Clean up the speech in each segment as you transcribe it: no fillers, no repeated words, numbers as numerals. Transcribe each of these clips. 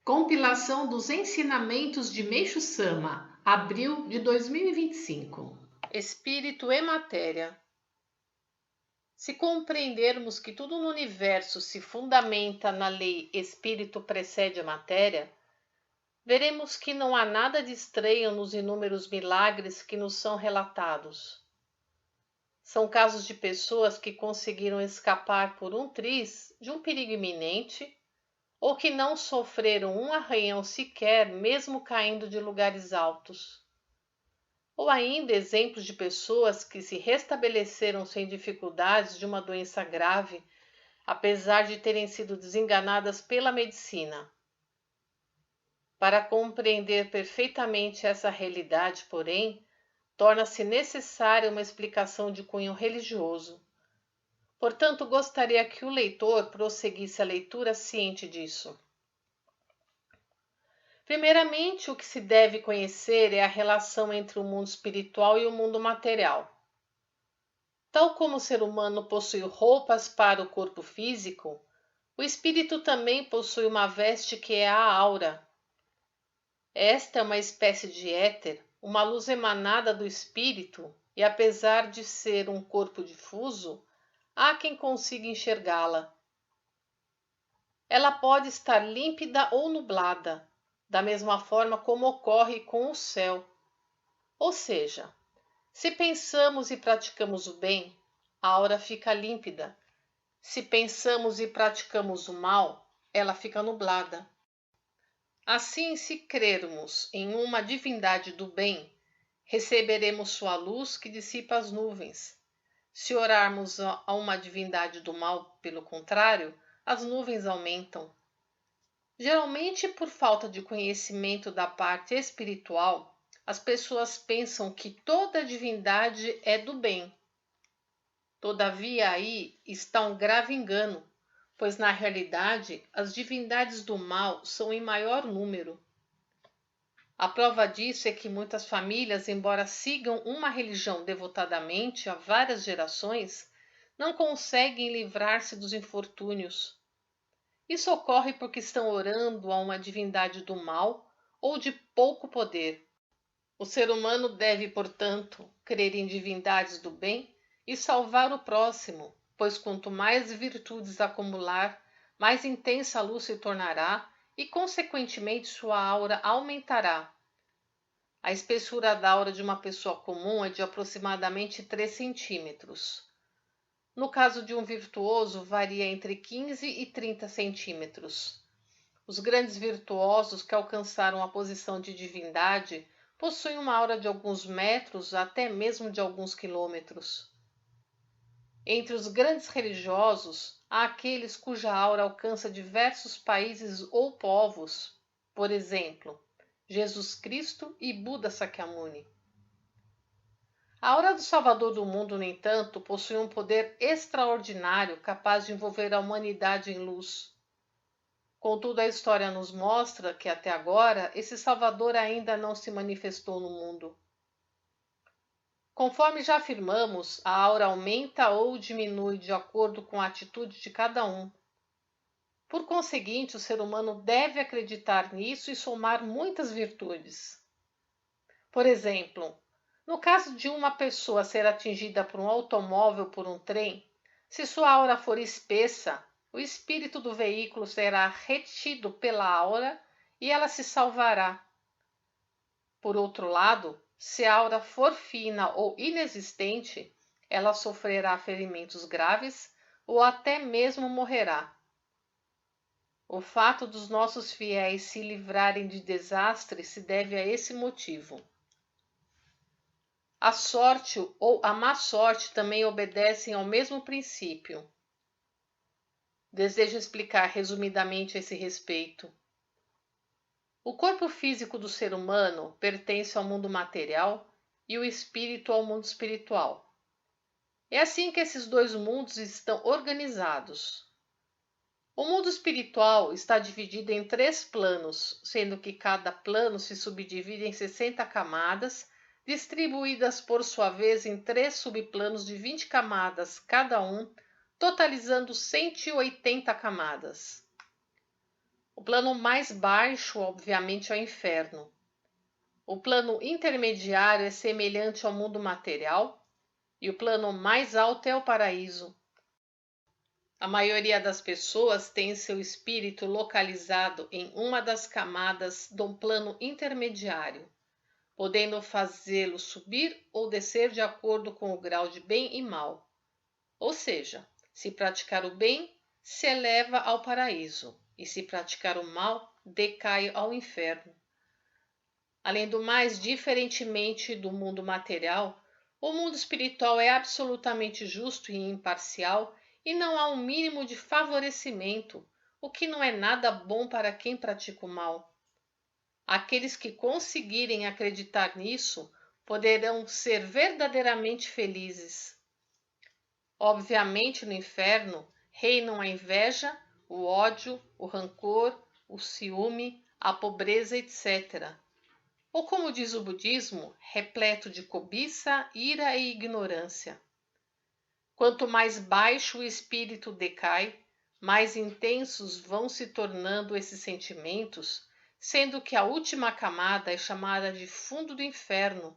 Compilação dos ensinamentos de Meixo Sama, abril de 2025. Espírito e matéria. Se compreendermos que tudo no universo se fundamenta na lei espírito precede a matéria, veremos que não há nada de estranho nos inúmeros milagres que nos são relatados. São casos de pessoas que conseguiram escapar por um triz de um perigo iminente ou que não sofreram um arranhão sequer, mesmo caindo de lugares altos. Ou ainda exemplos de pessoas que se restabeleceram sem dificuldades de uma doença grave, apesar de terem sido desenganadas pela medicina. Para compreender perfeitamente essa realidade, porém, torna-se necessária uma explicação de cunho religioso. Portanto, gostaria que o leitor prosseguisse a leitura ciente disso. Primeiramente, o que se deve conhecer é a relação entre o mundo espiritual e o mundo material. Tal como o ser humano possui roupas para o corpo físico, o espírito também possui uma veste que é a aura. Esta é uma espécie de éter, uma luz emanada do espírito, e apesar de ser um corpo difuso, há quem consiga enxergá-la. Ela pode estar límpida ou nublada, da mesma forma como ocorre com o céu. Ou seja, se pensamos e praticamos o bem, a aura fica límpida. Se pensamos e praticamos o mal, ela fica nublada. Assim, se crermos em uma divindade do bem, receberemos sua luz que dissipa as nuvens. Se orarmos a uma divindade do mal, pelo contrário, as nuvens aumentam. Geralmente, por falta de conhecimento da parte espiritual, as pessoas pensam que toda divindade é do bem. Todavia, aí está um grave engano, pois na realidade as divindades do mal são em maior número. A prova disso é que muitas famílias, embora sigam uma religião devotadamente há várias gerações, não conseguem livrar-se dos infortúnios. Isso ocorre porque estão orando a uma divindade do mal ou de pouco poder. O ser humano deve, portanto, crer em divindades do bem e salvar o próximo, pois quanto mais virtudes acumular, mais intensa a luz se tornará e, consequentemente, sua aura aumentará. A espessura da aura de uma pessoa comum é de aproximadamente 3 centímetros. No caso de um virtuoso, varia entre 15 e 30 centímetros. Os grandes virtuosos que alcançaram a posição de divindade possuem uma aura de alguns metros, até mesmo de alguns quilômetros. Entre os grandes religiosos, há aqueles cuja aura alcança diversos países ou povos, por exemplo, Jesus Cristo e Buda Sakyamuni. A aura do Salvador do mundo, no entanto, possui um poder extraordinário capaz de envolver a humanidade em luz. Contudo, a história nos mostra que, até agora, esse Salvador ainda não se manifestou no mundo. Conforme já afirmamos, a aura aumenta ou diminui de acordo com a atitude de cada um. Por conseguinte, o ser humano deve acreditar nisso e somar muitas virtudes. Por exemplo, no caso de uma pessoa ser atingida por um automóvel ou por um trem, se sua aura for espessa, o espírito do veículo será retido pela aura e ela se salvará. Por outro lado, se a aura for fina ou inexistente, ela sofrerá ferimentos graves ou até mesmo morrerá. O fato dos nossos fiéis se livrarem de desastres se deve a esse motivo. A sorte ou a má sorte também obedecem ao mesmo princípio. Desejo explicar resumidamente a esse respeito. O corpo físico do ser humano pertence ao mundo material e o espírito ao mundo espiritual. É assim que esses dois mundos estão organizados. O mundo espiritual está dividido em 3 planos, sendo que cada plano se subdivide em 60 camadas, distribuídas por sua vez em 3 subplanos de 20 camadas cada um, totalizando 180 camadas. O plano mais baixo, obviamente, é o inferno. O plano intermediário é semelhante ao mundo material e o plano mais alto é o paraíso. A maioria das pessoas tem seu espírito localizado em uma das camadas do plano intermediário, podendo fazê-lo subir ou descer de acordo com o grau de bem e mal. Ou seja, se praticar o bem, se eleva ao paraíso, e se praticar o mal, decai ao inferno. Além do mais, diferentemente do mundo material, o mundo espiritual é absolutamente justo e imparcial e não há um mínimo de favorecimento, o que não é nada bom para quem pratica o mal. Aqueles que conseguirem acreditar nisso poderão ser verdadeiramente felizes. Obviamente, no inferno reinam a inveja, o ódio, o rancor, o ciúme, a pobreza, etc. Ou como diz o budismo, repleto de cobiça, ira e ignorância. Quanto mais baixo o espírito decai, mais intensos vão se tornando esses sentimentos, sendo que a última camada é chamada de fundo do inferno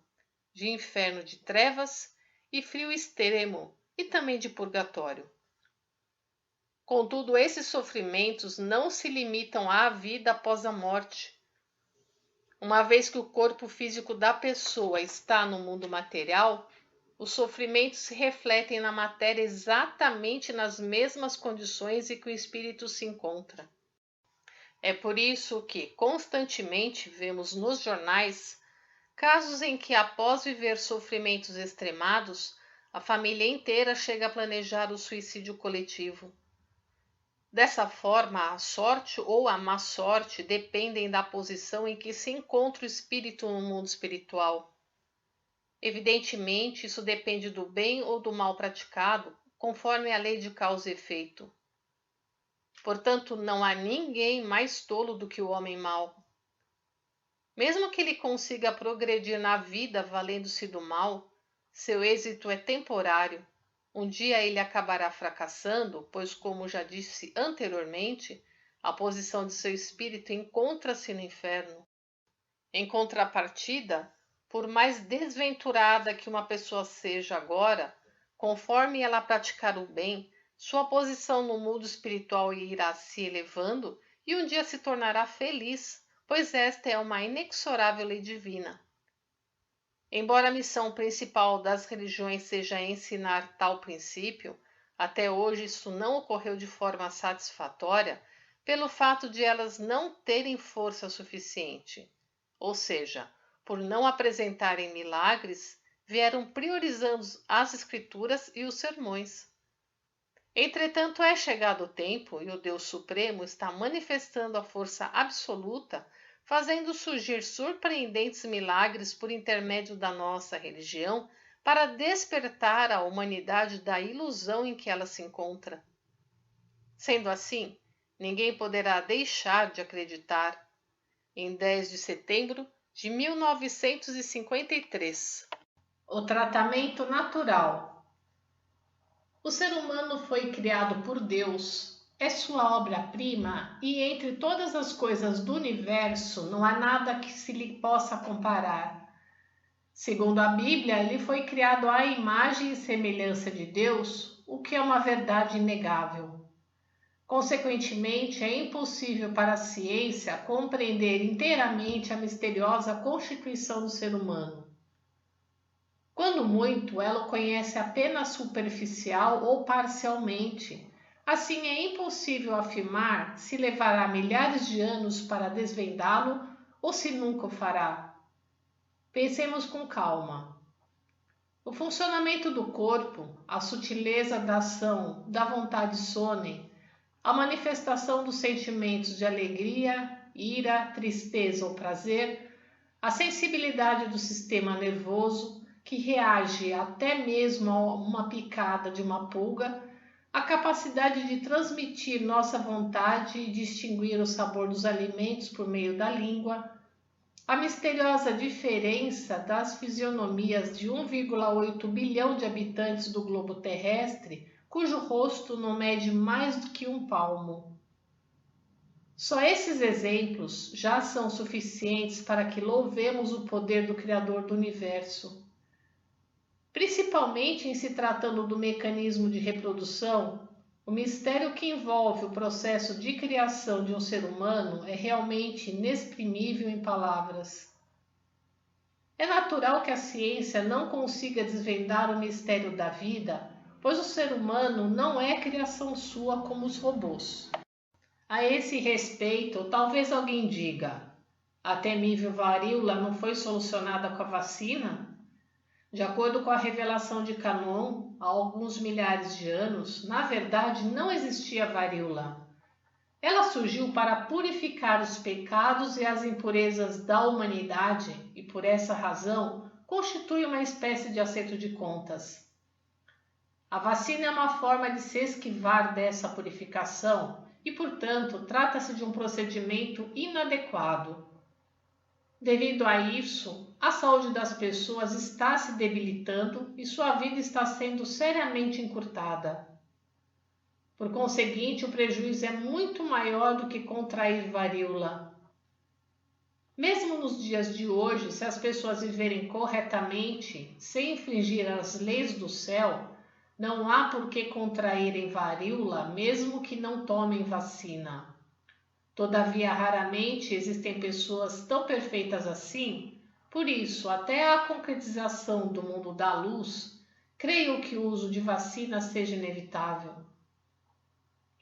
de trevas e frio extremo, e também de purgatório. Contudo, esses sofrimentos não se limitam à vida após a morte. Uma vez que o corpo físico da pessoa está no mundo material, os sofrimentos se refletem na matéria exatamente nas mesmas condições em que o espírito se encontra. É por isso que constantemente vemos nos jornais casos em que, após viver sofrimentos extremados, a família inteira chega a planejar o suicídio coletivo. Dessa forma, a sorte ou a má sorte dependem da posição em que se encontra o espírito no mundo espiritual. Evidentemente, isso depende do bem ou do mal praticado, conforme a lei de causa e efeito. Portanto, não há ninguém mais tolo do que o homem mau. Mesmo que ele consiga progredir na vida valendo-se do mal, seu êxito é temporário. Um dia ele acabará fracassando, pois, como já disse anteriormente, a posição de seu espírito encontra-se no inferno. Em contrapartida, por mais desventurada que uma pessoa seja agora, conforme ela praticar o bem, sua posição no mundo espiritual irá se elevando e um dia se tornará feliz, pois esta é uma inexorável lei divina. Embora a missão principal das religiões seja ensinar tal princípio, até hoje isso não ocorreu de forma satisfatória pelo fato de elas não terem força suficiente. Ou seja, por não apresentarem milagres, vieram priorizando as escrituras e os sermões. Entretanto, é chegado o tempo e o Deus Supremo está manifestando a força absoluta, fazendo surgir surpreendentes milagres por intermédio da nossa religião para despertar a humanidade da ilusão em que ela se encontra. Sendo assim, ninguém poderá deixar de acreditar. Em 10 de setembro de 1953. O tratamento natural. O ser humano foi criado por Deus. É sua obra-prima e entre todas as coisas do universo não há nada que se lhe possa comparar. Segundo a Bíblia, ele foi criado à imagem e semelhança de Deus, o que é uma verdade inegável. Consequentemente, é impossível para a ciência compreender inteiramente a misteriosa constituição do ser humano. Quando muito, ela o conhece apenas superficial ou parcialmente. Assim, é impossível afirmar se levará milhares de anos para desvendá-lo ou se nunca o fará. Pensemos com calma. O funcionamento do corpo, a sutileza da ação, da vontade sone, a manifestação dos sentimentos de alegria, ira, tristeza ou prazer, a sensibilidade do sistema nervoso, que reage até mesmo a uma picada de uma pulga, a capacidade de transmitir nossa vontade e distinguir o sabor dos alimentos por meio da língua, a misteriosa diferença das fisionomias de 1,8 bilhão de habitantes do globo terrestre, cujo rosto não mede mais do que um palmo. Só esses exemplos já são suficientes para que louvemos o poder do Criador do Universo. Principalmente em se tratando do mecanismo de reprodução, o mistério que envolve o processo de criação de um ser humano é realmente inexprimível em palavras. É natural que a ciência não consiga desvendar o mistério da vida, pois o ser humano não é criação sua como os robôs. A esse respeito, talvez alguém diga: a temível varíola não foi solucionada com a vacina? De acordo com a revelação de Canon, há alguns milhares de anos, na verdade não existia varíola. Ela surgiu para purificar os pecados e as impurezas da humanidade e, por essa razão, constitui uma espécie de acerto de contas. A vacina é uma forma de se esquivar dessa purificação e, portanto, trata-se de um procedimento inadequado. Devido a isso, a saúde das pessoas está se debilitando e sua vida está sendo seriamente encurtada. Por conseguinte, o prejuízo é muito maior do que contrair varíola. Mesmo nos dias de hoje, se as pessoas viverem corretamente, sem infringir as leis do céu, não há por que contraírem varíola, mesmo que não tomem vacina. Todavia, raramente existem pessoas tão perfeitas assim, por isso, até a concretização do mundo da luz, creio que o uso de vacina seja inevitável.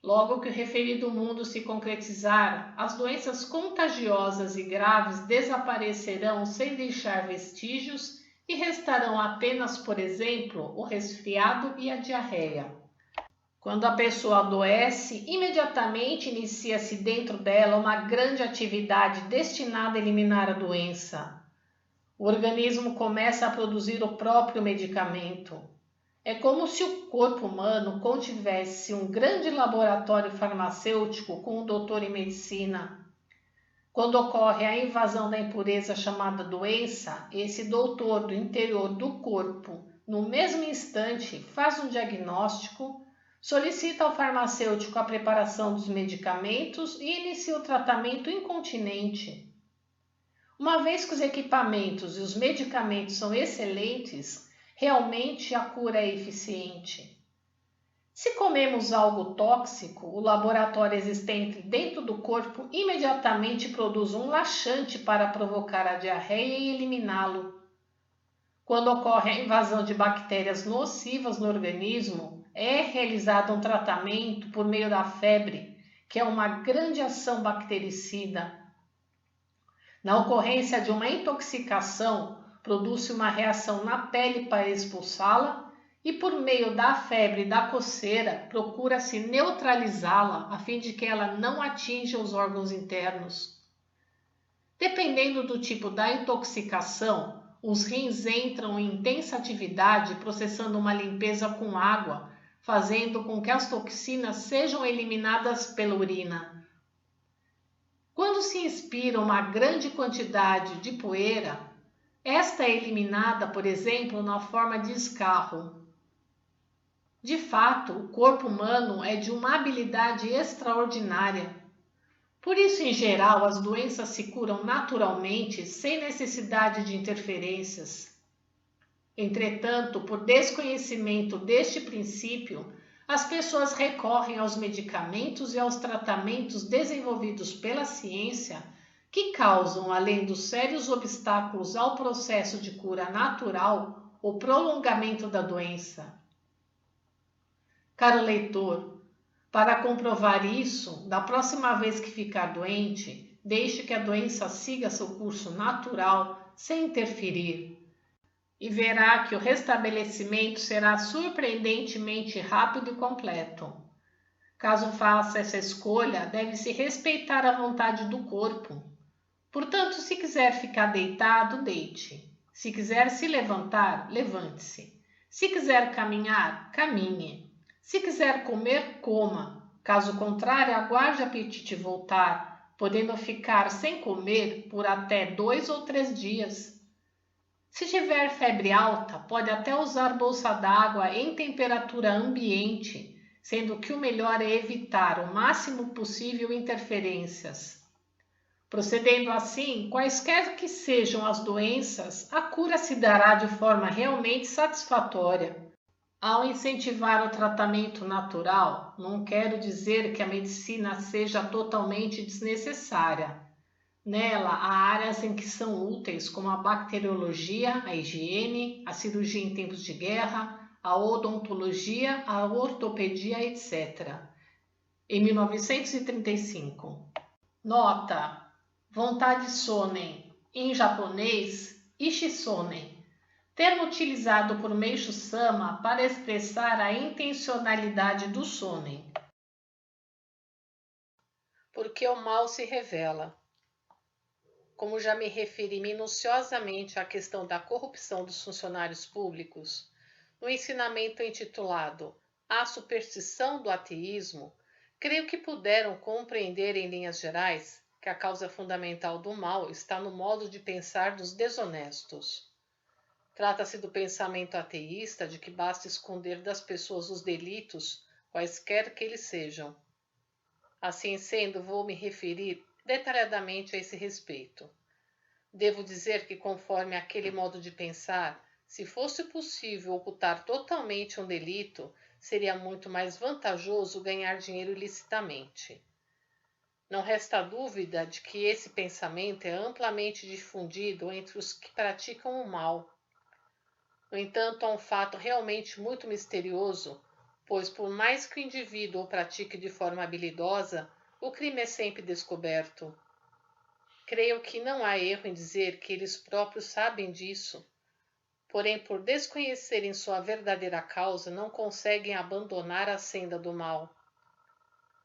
Logo que o referido mundo se concretizar, as doenças contagiosas e graves desaparecerão sem deixar vestígios e restarão apenas, por exemplo, o resfriado e a diarreia. Quando a pessoa adoece, imediatamente inicia-se dentro dela uma grande atividade destinada a eliminar a doença. O organismo começa a produzir o próprio medicamento. É como se o corpo humano contivesse um grande laboratório farmacêutico com um doutor em medicina. Quando ocorre a invasão da impureza chamada doença, esse doutor do interior do corpo, no mesmo instante, faz um diagnóstico, solicita ao farmacêutico a preparação dos medicamentos e inicia o tratamento incontinenti. Uma vez que os equipamentos e os medicamentos são excelentes, realmente a cura é eficiente. Se comemos algo tóxico, o laboratório existente dentro do corpo imediatamente produz um laxante para provocar a diarreia e eliminá-lo. Quando ocorre a invasão de bactérias nocivas no organismo, é realizado um tratamento por meio da febre, que é uma grande ação bactericida. Na ocorrência de uma intoxicação, produz-se uma reação na pele para expulsá-la e, por meio da febre e da coceira, procura-se neutralizá-la a fim de que ela não atinja os órgãos internos. Dependendo do tipo da intoxicação, os rins entram em intensa atividade processando uma limpeza com água, fazendo com que as toxinas sejam eliminadas pela urina. Quando se inspira uma grande quantidade de poeira, esta é eliminada, por exemplo, na forma de escarro. De fato, o corpo humano é de uma habilidade extraordinária. Por isso, em geral, as doenças se curam naturalmente, sem necessidade de interferências. Entretanto, por desconhecimento deste princípio, as pessoas recorrem aos medicamentos e aos tratamentos desenvolvidos pela ciência que causam, além dos sérios obstáculos ao processo de cura natural, o prolongamento da doença. Caro leitor, para comprovar isso, da próxima vez que ficar doente, deixe que a doença siga seu curso natural, sem interferir, e verá que o restabelecimento será surpreendentemente rápido e completo. Caso faça essa escolha, deve-se respeitar a vontade do corpo. Portanto, se quiser ficar deitado, deite. Se quiser se levantar, levante-se. Se quiser caminhar, caminhe. Se quiser comer, coma. Caso contrário, aguarde o apetite voltar, podendo ficar sem comer por até 2 ou 3 dias. Se tiver febre alta, pode até usar bolsa d'água em temperatura ambiente, sendo que o melhor é evitar o máximo possível interferências. Procedendo assim, quaisquer que sejam as doenças, a cura se dará de forma realmente satisfatória. Ao incentivar o tratamento natural, não quero dizer que a medicina seja totalmente desnecessária. Nela, há áreas em que são úteis, como a bacteriologia, a higiene, a cirurgia em tempos de guerra, a odontologia, a ortopedia, etc. Em 1935. Nota: vontade sonen, em japonês, ishi-sonen, termo utilizado por Meishu Sama para expressar a intencionalidade do sonen. Porque o mal se revela. Como já me referi minuciosamente à questão da corrupção dos funcionários públicos, no ensinamento intitulado A Superstição do Ateísmo, creio que puderam compreender em linhas gerais que a causa fundamental do mal está no modo de pensar dos desonestos. Trata-se do pensamento ateísta de que basta esconder das pessoas os delitos, quaisquer que eles sejam. Assim sendo, vou me referir detalhadamente a esse respeito. Devo dizer que, conforme aquele modo de pensar, se fosse possível ocultar totalmente um delito, seria muito mais vantajoso ganhar dinheiro ilicitamente. Não resta dúvida de que esse pensamento é amplamente difundido entre os que praticam o mal. No entanto, há um fato realmente muito misterioso, pois por mais que o indivíduo o pratique de forma habilidosa, o crime é sempre descoberto. Creio que não há erro em dizer que eles próprios sabem disso, porém, por desconhecerem sua verdadeira causa, não conseguem abandonar a senda do mal.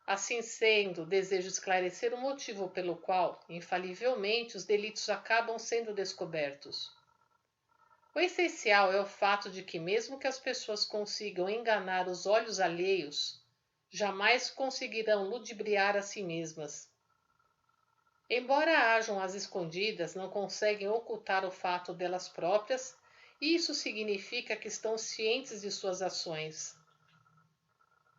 Assim sendo, desejo esclarecer o motivo pelo qual, infalivelmente, os delitos acabam sendo descobertos. O essencial é o fato de que, mesmo que as pessoas consigam enganar os olhos alheios, jamais conseguirão ludibriar a si mesmas. Embora hajam as escondidas, não conseguem ocultar o fato delas próprias, e isso significa que estão cientes de suas ações.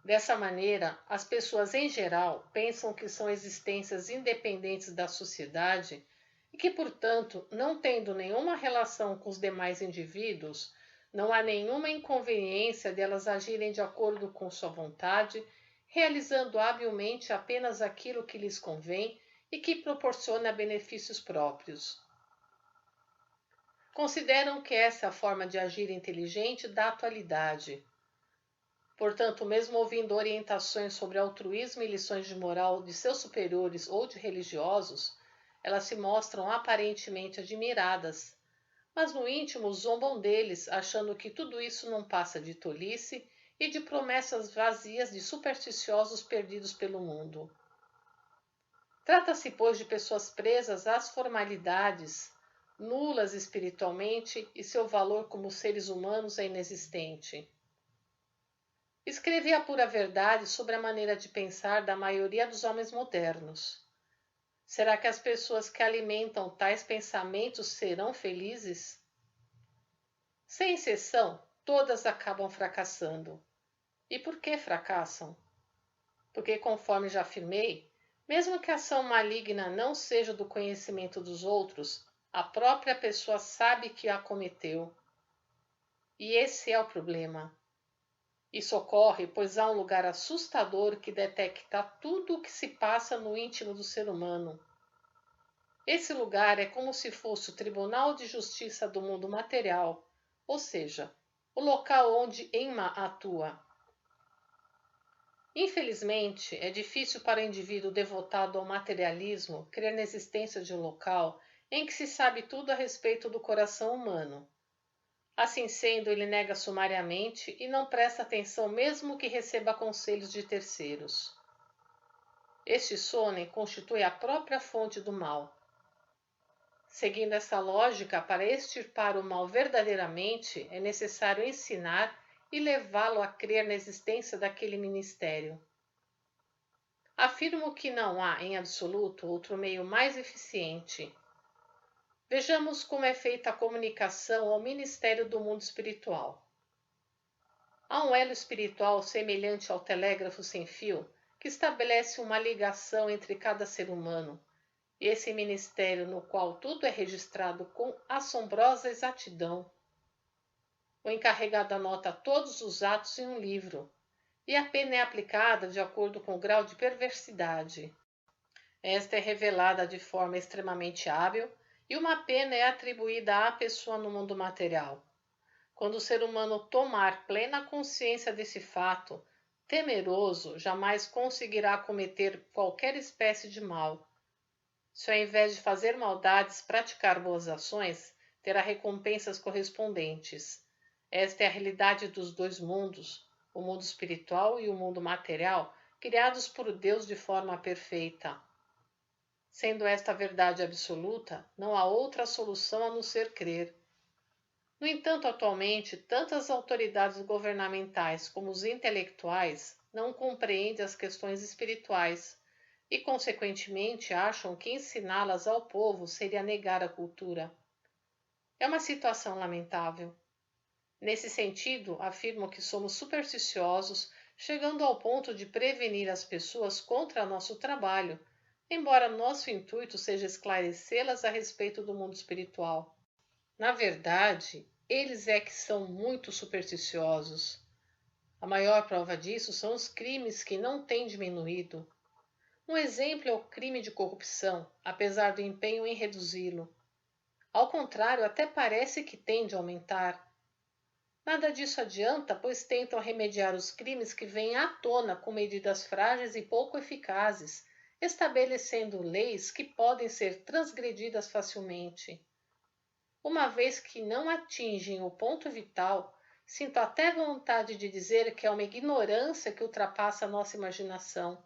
Dessa maneira, as pessoas em geral pensam que são existências independentes da sociedade e que, portanto, não tendo nenhuma relação com os demais indivíduos, não há nenhuma inconveniência delas agirem de acordo com sua vontade, realizando habilmente apenas aquilo que lhes convém e que proporciona benefícios próprios. Consideram que essa é a forma de agir inteligente da atualidade. Portanto, mesmo ouvindo orientações sobre altruísmo e lições de moral de seus superiores ou de religiosos, elas se mostram aparentemente admiradas, mas no íntimo zombam deles, achando que tudo isso não passa de tolice e de promessas vazias de supersticiosos perdidos pelo mundo. Trata-se, pois, de pessoas presas às formalidades, nulas espiritualmente, e seu valor como seres humanos é inexistente. Escrevi a pura verdade sobre a maneira de pensar da maioria dos homens modernos. Será que as pessoas que alimentam tais pensamentos serão felizes? Sem exceção, todas acabam fracassando. E por que fracassam? Porque, conforme já afirmei, mesmo que a ação maligna não seja do conhecimento dos outros, a própria pessoa sabe que a cometeu. E esse é o problema. Isso ocorre pois há um lugar assustador que detecta tudo o que se passa no íntimo do ser humano. Esse lugar é como se fosse o Tribunal de Justiça do mundo material, ou seja, o local onde Enma atua. Infelizmente, é difícil para o indivíduo devotado ao materialismo crer na existência de um local em que se sabe tudo a respeito do coração humano. Assim sendo, ele nega sumariamente e não presta atenção mesmo que receba conselhos de terceiros. Este sonen constitui a própria fonte do mal. Seguindo essa lógica, para extirpar o mal verdadeiramente, é necessário ensinar e levá-lo a crer na existência daquele ministério. Afirmo que não há, em absoluto, outro meio mais eficiente. Vejamos como é feita a comunicação ao ministério do mundo espiritual. Há um elo espiritual semelhante ao telégrafo sem fio que estabelece uma ligação entre cada ser humano. E esse ministério no qual tudo é registrado com assombrosa exatidão. O encarregado anota todos os atos em um livro, e a pena é aplicada de acordo com o grau de perversidade. Esta é revelada de forma extremamente hábil, e uma pena é atribuída à pessoa no mundo material. Quando o ser humano tomar plena consciência desse fato, temeroso, jamais conseguirá cometer qualquer espécie de mal. Se ao invés de fazer maldades, praticar boas ações, terá recompensas correspondentes. Esta é a realidade dos dois mundos, o mundo espiritual e o mundo material, criados por Deus de forma perfeita. Sendo esta a verdade absoluta, não há outra solução a não ser crer. No entanto, atualmente, tanto as autoridades governamentais como os intelectuais não compreendem as questões espirituais e, consequentemente, acham que ensiná-las ao povo seria negar a cultura. É uma situação lamentável. Nesse sentido, afirmo que somos supersticiosos, chegando ao ponto de prevenir as pessoas contra nosso trabalho, embora nosso intuito seja esclarecê-las a respeito do mundo espiritual. Na verdade, eles é que são muito supersticiosos. A maior prova disso são os crimes que não têm diminuído. Um exemplo é o crime de corrupção, apesar do empenho em reduzi-lo. Ao contrário, até parece que tende a aumentar. Nada disso adianta, pois tentam remediar os crimes que vêm à tona com medidas frágeis e pouco eficazes, estabelecendo leis que podem ser transgredidas facilmente. Uma vez que não atingem o ponto vital, sinto até vontade de dizer que é uma ignorância que ultrapassa a nossa imaginação.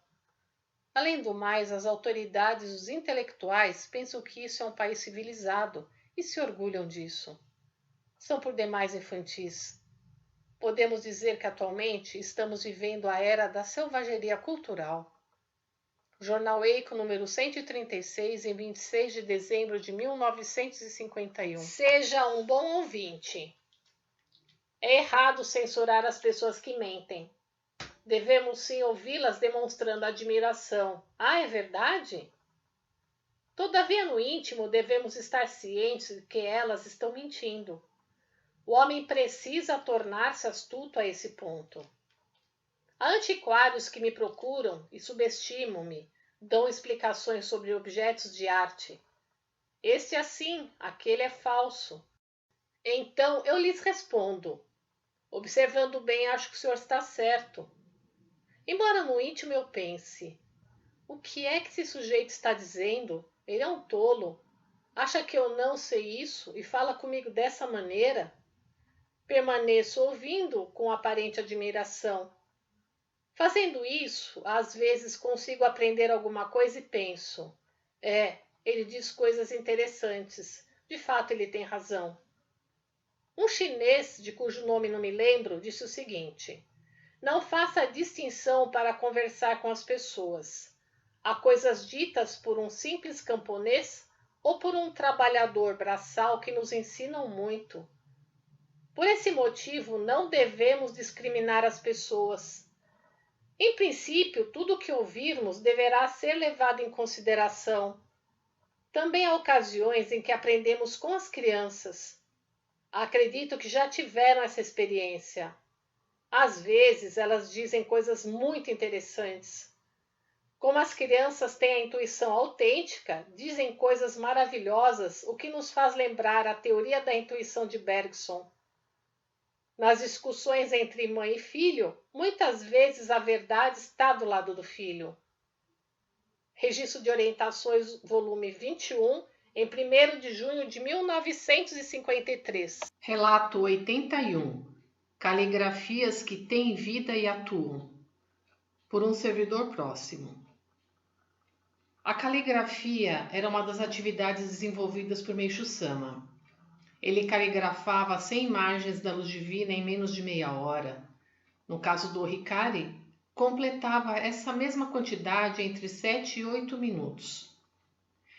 Além do mais, as autoridades e os intelectuais pensam que isso é um país civilizado e se orgulham disso. São por demais infantis. Podemos dizer que atualmente estamos vivendo a era da selvageria cultural. Jornal Eco, número 136, em 26 de dezembro de 1951. Seja um bom ouvinte. É errado censurar as pessoas que mentem. Devemos sim ouvi-las demonstrando admiração. Ah, é verdade? Todavia, no íntimo, devemos estar cientes de que elas estão mentindo. O homem precisa tornar-se astuto a esse ponto. Há antiquários que me procuram e subestimam-me, dão explicações sobre objetos de arte. Este é assim, aquele é falso. Então eu lhes respondo. Observando bem, acho que o senhor está certo. Embora no íntimo eu pense, o que é que esse sujeito está dizendo? Ele é um tolo. Acha que eu não sei isso e fala comigo dessa maneira? Permaneço ouvindo com aparente admiração. Fazendo isso, às vezes consigo aprender alguma coisa e penso: ele diz coisas interessantes. De fato, ele tem razão. Um chinês, de cujo nome não me lembro, disse o seguinte: não faça distinção para conversar com as pessoas. Há coisas ditas por um simples camponês ou por um trabalhador braçal que nos ensinam muito. Por esse motivo, não devemos discriminar as pessoas. Em princípio, tudo o que ouvirmos deverá ser levado em consideração. Também há ocasiões em que aprendemos com as crianças. Acredito que já tiveram essa experiência. Às vezes, elas dizem coisas muito interessantes. Como as crianças têm a intuição autêntica, dizem coisas maravilhosas, o que nos faz lembrar a teoria da intuição de Bergson. Nas discussões entre mãe e filho, muitas vezes a verdade está do lado do filho. Registro de Orientações, volume 21, em 1º de junho de 1953. Relato 81. Caligrafias que têm vida e atuam. Por um servidor próximo. A caligrafia era uma das atividades desenvolvidas por Meishu Sama. Ele caligrafava 100 imagens da luz divina em menos de meia hora. No caso do Hikari, completava essa mesma quantidade entre 7 e 8 minutos.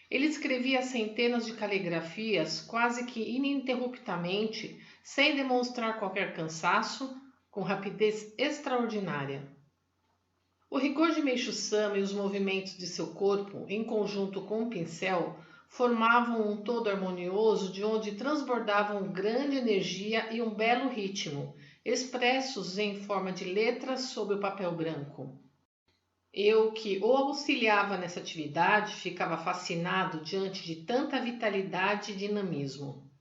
Ele escrevia centenas de caligrafias quase que ininterruptamente, sem demonstrar qualquer cansaço com rapidez extraordinária. O rigor de Meishu-sama e os movimentos de seu corpo, em conjunto com o pincel, formavam um todo harmonioso de onde transbordavam grande energia e um belo ritmo, expressos em forma de letras sobre o papel branco. Eu, que o auxiliava nessa atividade, ficava fascinado diante de tanta vitalidade e dinamismo.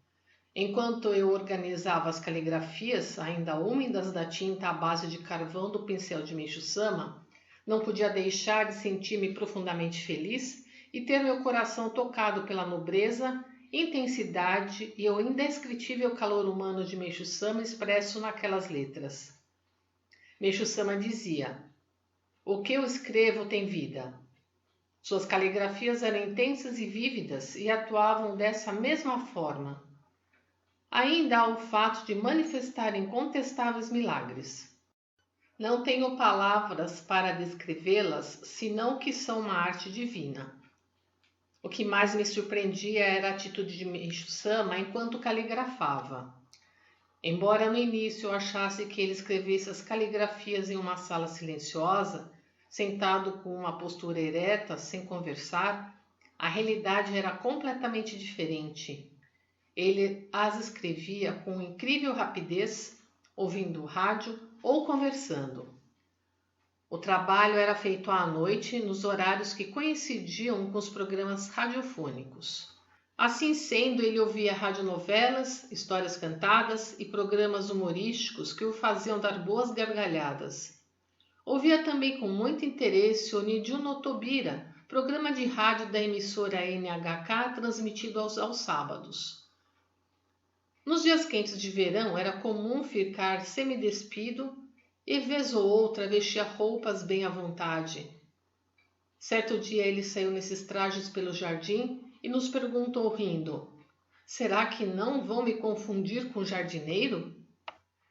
Enquanto eu organizava as caligrafias, ainda úmidas da tinta à base de carvão do pincel de Meishu-sama, não podia deixar de sentir-me profundamente feliz e ter meu coração tocado pela nobreza, intensidade e o indescritível calor humano de Meishu-sama expresso naquelas letras. Meishu-sama dizia: "O que eu escrevo tem vida." Suas caligrafias eram intensas e vívidas e atuavam dessa mesma forma. Ainda há o fato de manifestar incontestáveis milagres. Não tenho palavras para descrevê-las, senão que são uma arte divina. O que mais me surpreendia era a atitude de Meishu-sama enquanto caligrafava. Embora no início eu achasse que ele escrevesse as caligrafias em uma sala silenciosa, sentado com uma postura ereta, sem conversar, a realidade era completamente diferente. Ele as escrevia com incrível rapidez, ouvindo rádio ou conversando. O trabalho era feito à noite, nos horários que coincidiam com os programas radiofônicos. Assim sendo, ele ouvia radionovelas, histórias cantadas e programas humorísticos que o faziam dar boas gargalhadas. Ouvia também com muito interesse o Nijiu no Tobira, programa de rádio da emissora NHK transmitido aos sábados. Nos dias quentes de verão era comum ficar semidespido e vez ou outra vestia roupas bem à vontade. Certo dia ele saiu nesses trajes pelo jardim e nos perguntou rindo: "Será que não vão me confundir com jardineiro?"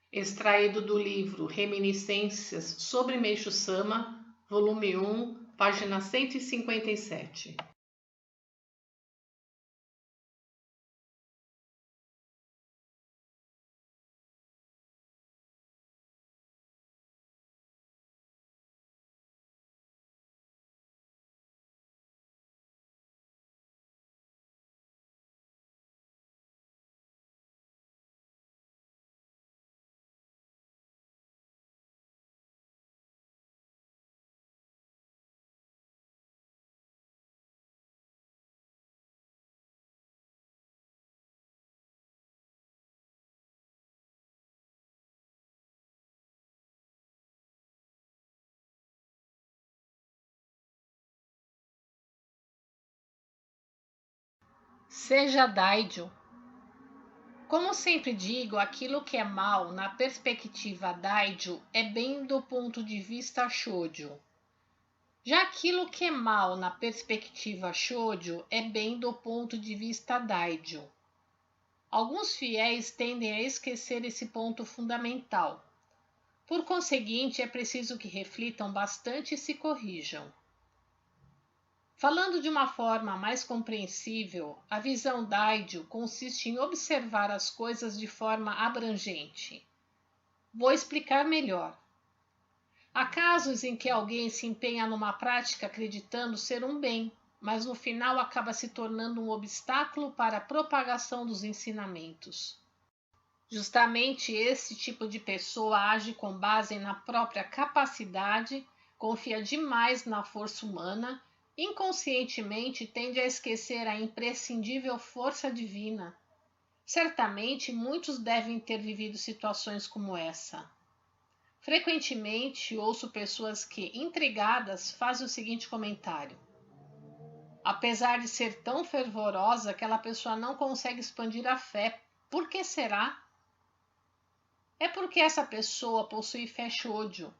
Extraído do livro Reminiscências sobre Meishu-sama, volume 1, página 157. Seja Daiju. Como sempre digo, aquilo que é mal na perspectiva Daiju é bem do ponto de vista Shoujo. Já aquilo que é mal na perspectiva Shoujo é bem do ponto de vista Daiju. Alguns fiéis tendem a esquecer esse ponto fundamental. Por conseguinte, é preciso que reflitam bastante e se corrijam. Falando de uma forma mais compreensível, a visão Daiju consiste em observar as coisas de forma abrangente. Vou explicar melhor. Há casos em que alguém se empenha numa prática acreditando ser um bem, mas no final acaba se tornando um obstáculo para a propagação dos ensinamentos. Justamente esse tipo de pessoa age com base na própria capacidade, confia demais na força humana, inconscientemente tende a esquecer a imprescindível força divina. Certamente muitos devem ter vivido situações como essa. Frequentemente ouço pessoas que, intrigadas, fazem o seguinte comentário: apesar de ser tão fervorosa, aquela pessoa não consegue expandir a fé. Por que será? É porque essa pessoa possui fé shoujo,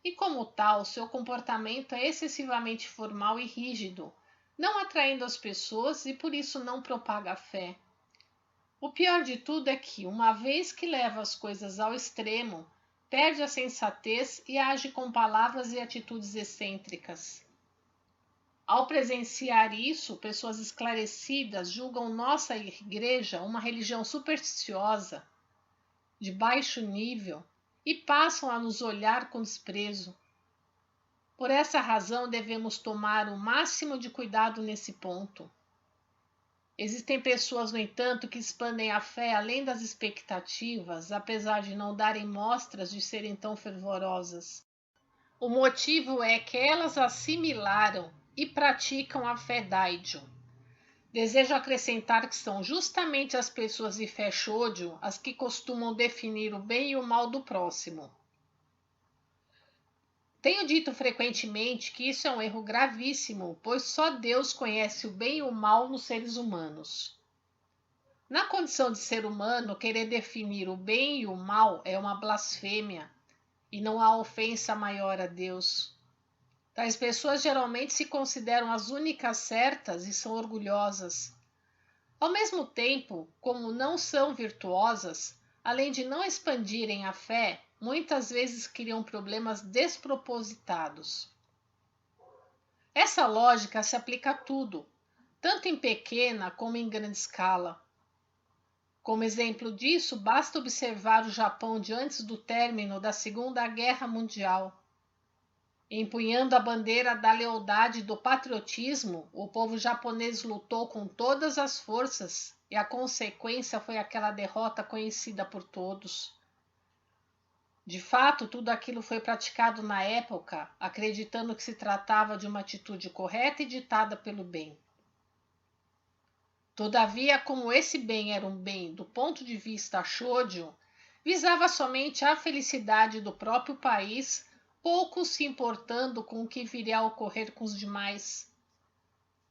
e como tal, seu comportamento é excessivamente formal e rígido, não atraindo as pessoas e por isso não propaga a fé. O pior de tudo é que, uma vez que leva as coisas ao extremo, perde a sensatez e age com palavras e atitudes excêntricas. Ao presenciar isso, pessoas esclarecidas julgam nossa igreja uma religião supersticiosa, de baixo nível, e passam a nos olhar com desprezo. Por essa razão, devemos tomar o máximo de cuidado nesse ponto. Existem pessoas, no entanto, que expandem a fé além das expectativas, apesar de não darem mostras de serem tão fervorosas. O motivo é que elas assimilaram e praticam a fé Daijo. Desejo acrescentar que são justamente as pessoas de fé Shōjo as que costumam definir o bem e o mal do próximo. Tenho dito frequentemente que isso é um erro gravíssimo, pois só Deus conhece o bem e o mal nos seres humanos. Na condição de ser humano, querer definir o bem e o mal é uma blasfêmia, e não há ofensa maior a Deus. Tais pessoas geralmente se consideram as únicas certas e são orgulhosas. Ao mesmo tempo, como não são virtuosas, além de não expandirem a fé, muitas vezes criam problemas despropositados. Essa lógica se aplica a tudo, tanto em pequena como em grande escala. Como exemplo disso, basta observar o Japão de antes do término da Segunda Guerra Mundial. Empunhando a bandeira da lealdade e do patriotismo, o povo japonês lutou com todas as forças e a consequência foi aquela derrota conhecida por todos. De fato, tudo aquilo foi praticado na época, acreditando que se tratava de uma atitude correta e ditada pelo bem. Todavia, como esse bem era um bem do ponto de vista shōjo, visava somente a felicidade do próprio país, pouco se importando com o que viria a ocorrer com os demais.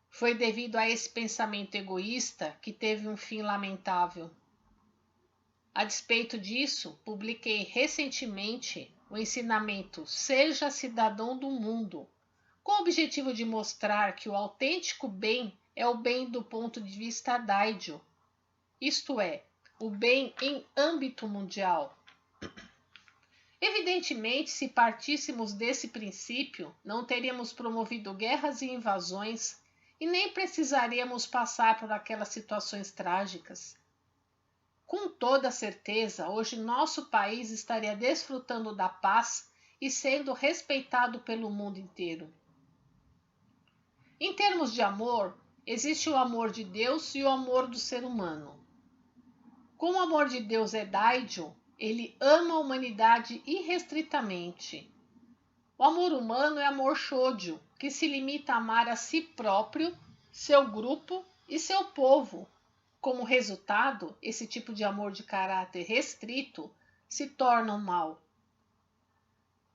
Foi devido a esse pensamento egoísta que teve um fim lamentável. A despeito disso, publiquei recentemente o ensinamento Seja Cidadão do Mundo, com o objetivo de mostrar que o autêntico bem é o bem do ponto de vista Daijo, isto é, o bem em âmbito mundial. Evidentemente, se partíssemos desse princípio, não teríamos promovido guerras e invasões e nem precisaríamos passar por aquelas situações trágicas. Com toda certeza, hoje nosso país estaria desfrutando da paz e sendo respeitado pelo mundo inteiro. Em termos de amor, existe o amor de Deus e o amor do ser humano. Como o amor de Deus é Daijo, ele ama a humanidade irrestritamente. O amor humano é amor shōjo, que se limita a amar a si próprio, seu grupo e seu povo. Como resultado, esse tipo de amor de caráter restrito se torna um mal.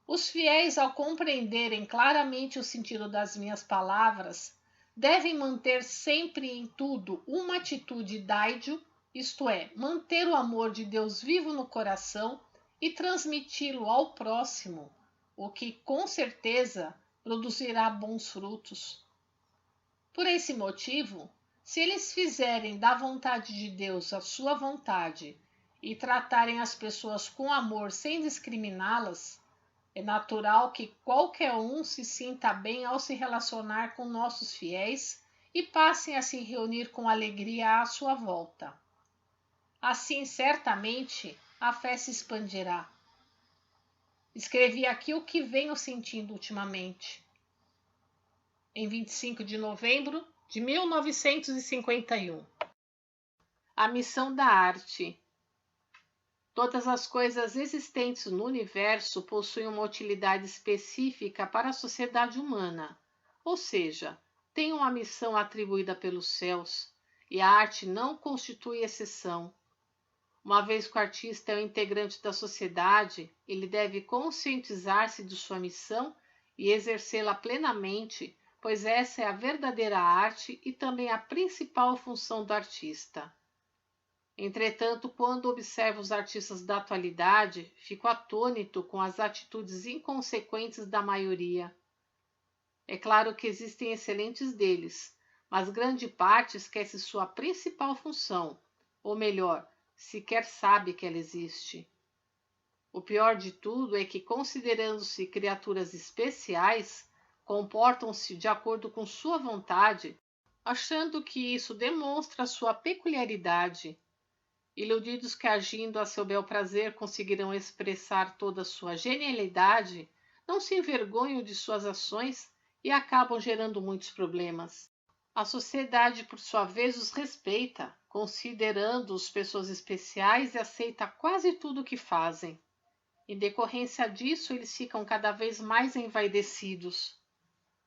Os fiéis, ao compreenderem claramente o sentido das minhas palavras, devem manter sempre em tudo uma atitude Daijo, isto é, manter o amor de Deus vivo no coração e transmiti-lo ao próximo, o que com certeza produzirá bons frutos. Por esse motivo, se eles fizerem da vontade de Deus a sua vontade e tratarem as pessoas com amor sem discriminá-las, é natural que qualquer um se sinta bem ao se relacionar com nossos fiéis e passem a se reunir com alegria à sua volta. Assim, certamente, a fé se expandirá. Escrevi aqui o que venho sentindo ultimamente. Em 25 de novembro de 1951. A missão da arte. Todas as coisas existentes no universo possuem uma utilidade específica para a sociedade humana, ou seja, têm uma missão atribuída pelos céus, e a arte não constitui exceção. Uma vez que o artista é um integrante da sociedade, ele deve conscientizar-se de sua missão e exercê-la plenamente, pois essa é a verdadeira arte e também a principal função do artista. Entretanto, quando observo os artistas da atualidade, fico atônito com as atitudes inconsequentes da maioria. É claro que existem excelentes deles, mas grande parte esquece sua principal função, ou melhor, sequer sabe que ela existe. O pior de tudo é que, considerando-se criaturas especiais, comportam-se de acordo com sua vontade, achando que isso demonstra sua peculiaridade. Iludidos que agindo a seu bel prazer conseguirão expressar toda a sua genialidade, não se envergonham de suas ações e acabam gerando muitos problemas. A sociedade, por sua vez, os respeita, considerando-os pessoas especiais e aceita quase tudo o que fazem. Em decorrência disso, eles ficam cada vez mais envaidecidos.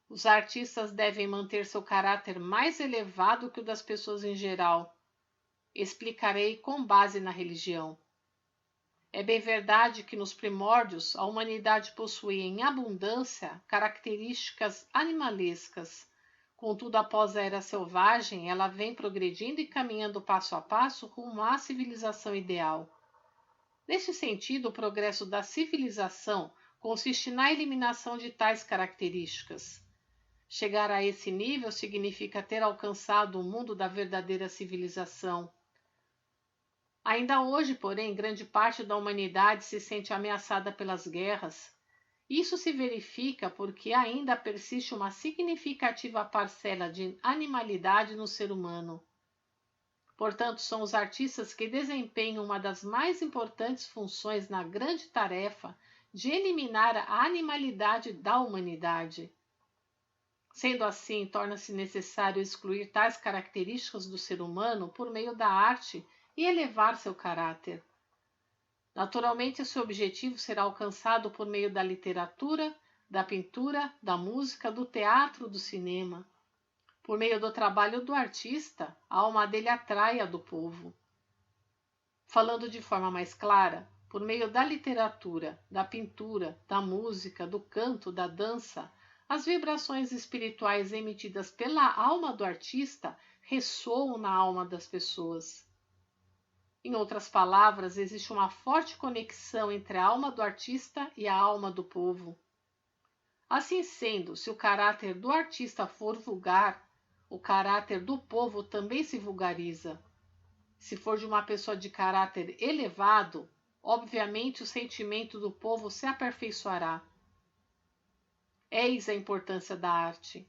Os artistas devem manter seu caráter mais elevado que o das pessoas em geral. Explicarei com base na religião. É bem verdade que nos primórdios a humanidade possuía em abundância características animalescas. Contudo, após a era selvagem, ela vem progredindo e caminhando passo a passo rumo à civilização ideal. Neste sentido, o progresso da civilização consiste na eliminação de tais características. Chegar a esse nível significa ter alcançado o mundo da verdadeira civilização. Ainda hoje, porém, grande parte da humanidade se sente ameaçada pelas guerras. Isso se verifica porque ainda persiste uma significativa parcela de animalidade no ser humano. Portanto, são os artistas que desempenham uma das mais importantes funções na grande tarefa de eliminar a animalidade da humanidade. Sendo assim, torna-se necessário excluir tais características do ser humano por meio da arte e elevar seu caráter. Naturalmente, esse objetivo será alcançado por meio da literatura, da pintura, da música, do teatro, do cinema. Por meio do trabalho do artista, a alma dele atrai a do povo. Falando de forma mais clara, por meio da literatura, da pintura, da música, do canto, da dança, as vibrações espirituais emitidas pela alma do artista ressoam na alma das pessoas. Em outras palavras, existe uma forte conexão entre a alma do artista e a alma do povo. Assim sendo, se o caráter do artista for vulgar, o caráter do povo também se vulgariza. Se for de uma pessoa de caráter elevado, obviamente o sentimento do povo se aperfeiçoará. Eis a importância da arte.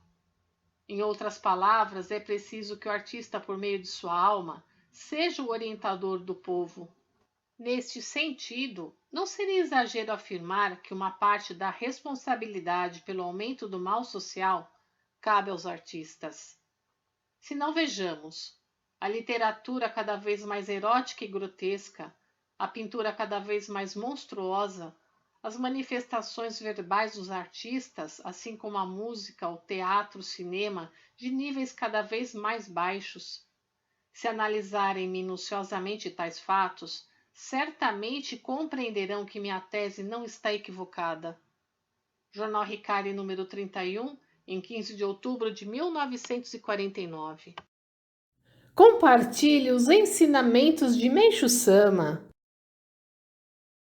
Em outras palavras, é preciso que o artista, por meio de sua alma, seja o orientador do povo. Neste sentido, não seria exagero afirmar que uma parte da responsabilidade pelo aumento do mal social cabe aos artistas. Se não vejamos, a literatura cada vez mais erótica e grotesca, a pintura cada vez mais monstruosa, as manifestações verbais dos artistas, assim como a música, o teatro, o cinema, de níveis cada vez mais baixos. Se analisarem minuciosamente tais fatos, certamente compreenderão que minha tese não está equivocada. Jornal Ricari, número 31, em 15 de outubro de 1949. Compartilhe os ensinamentos de Meishu Sama.